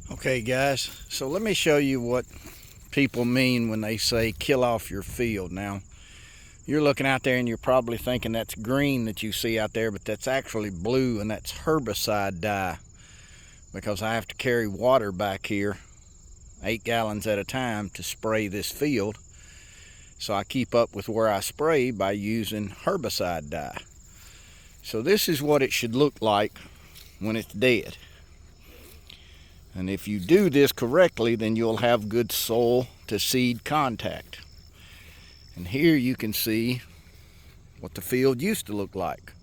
Okay guys, so let me show you what people mean when they say kill off your field. Now, you're looking out there and you're probably thinking that's green that you see out there, but that's actually blue, and that's herbicide dye, because I have to carry water back here 8 gallons at a time to spray this field. So I keep up with where I spray by using herbicide dye. So this is what it should look like when it's dead. And if you do this correctly, then you'll have good soil to seed contact. And here you can see what the field used to look like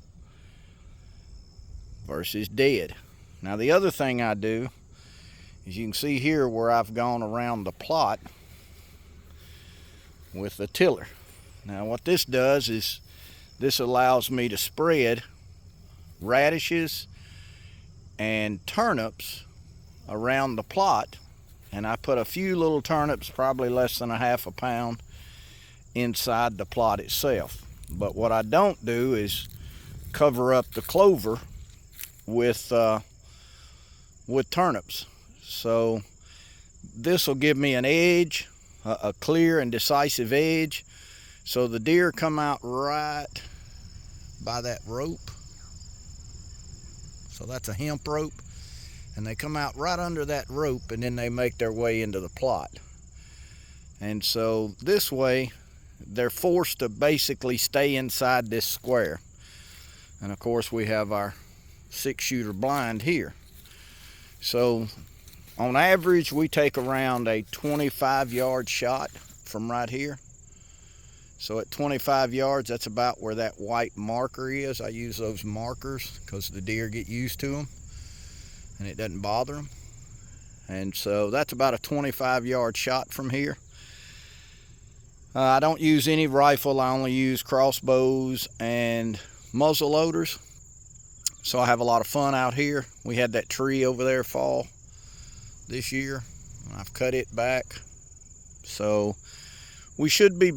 versus dead. Now the other thing I do is, you can see here where I've gone around the plot with the tiller. Now what this does is this allows me to spread radishes and turnips around the plot, and I put a few little turnips, probably less than a half a pound, inside the plot itself. But what I don't do is cover up the clover with turnips. So this will give me an edge, a clear and decisive edge, so the deer come out right by that rope. So that's a hemp rope, and they come out right under that rope, and then they make their way into the plot. And so this way they're forced to basically stay inside this square. And of course we have our 6-shooter blind here. So on average we take around a 25-yard shot from right here. So at 25 yards, that's about where that white marker is. I use those markers because the deer get used to them and it doesn't bother them. And so that's about a 25-yard shot from here. I don't use any rifle. I only use crossbows and muzzle loaders. So I have a lot of fun out here. We had that tree over there fall this year. I've cut it back. So we should be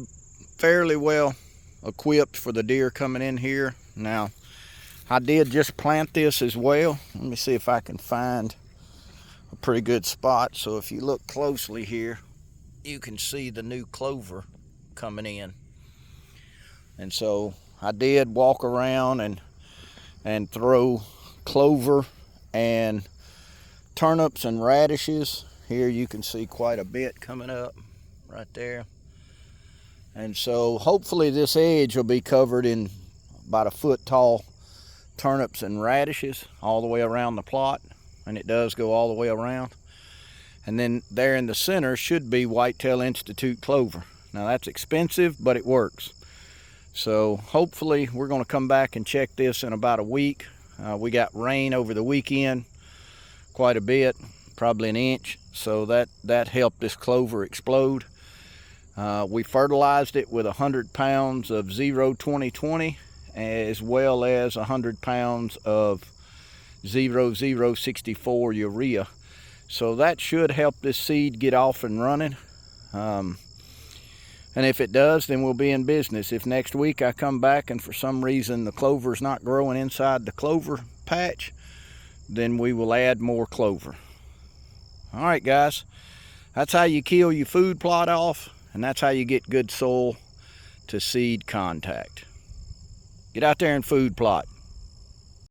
fairly well equipped for the deer coming in here. Now, I did just plant this as well. Let me see if I can find a pretty good spot. So if you look closely here, you can see the new clover coming in. And so I did walk around and throw clover and turnips and radishes. Here you can see quite a bit coming up right there. And so hopefully this edge will be covered in about a foot tall turnips and radishes all the way around the plot. And it does go all the way around. And then there in the center should be Whitetail Institute clover. Now that's expensive, but it works. So hopefully we're going to come back and check this in about a week. We got rain over the weekend quite a bit, probably an inch. So that helped this clover explode. We fertilized it with 100 pounds of 0-20-20 as well as 100 pounds of 0-0-64 urea. So that should help this seed get off and running. And if it does, then we'll be in business. If next week I come back and for some reason the clover's not growing inside the clover patch, then we will add more clover. All right, guys, that's how you kill your food plot off. And that's how you get good soil to seed contact. Get out there and food plot.